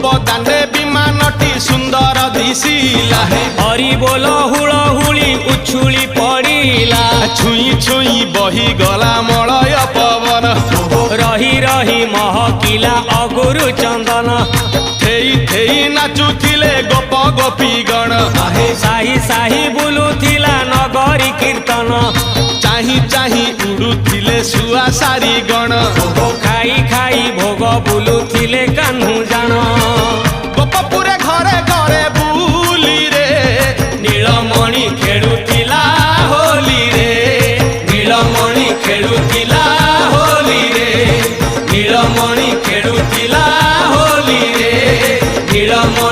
बदाने विमानटी सुंदर दिशिला हरि बोल हुलहुली उछुली पड़िला छुई छुई बही गला मलय पवन रही रही महकिला अगुरु चंदन थेई थेई नाचुथिले गोप गोपी गण साही साही बुलुथिला नगरी कीर्तन चाही चाही उड़ुथिले सुआ सारी गण खाई खाई भोग बुलुथिले कान्हू जान गोपपुरे घरे घरे बुली रे नीलमणि खेलुथिला होली रे नीलमणि खेलुथिला होली रे नीलमणि खेलुथिला होली रे नीलमणि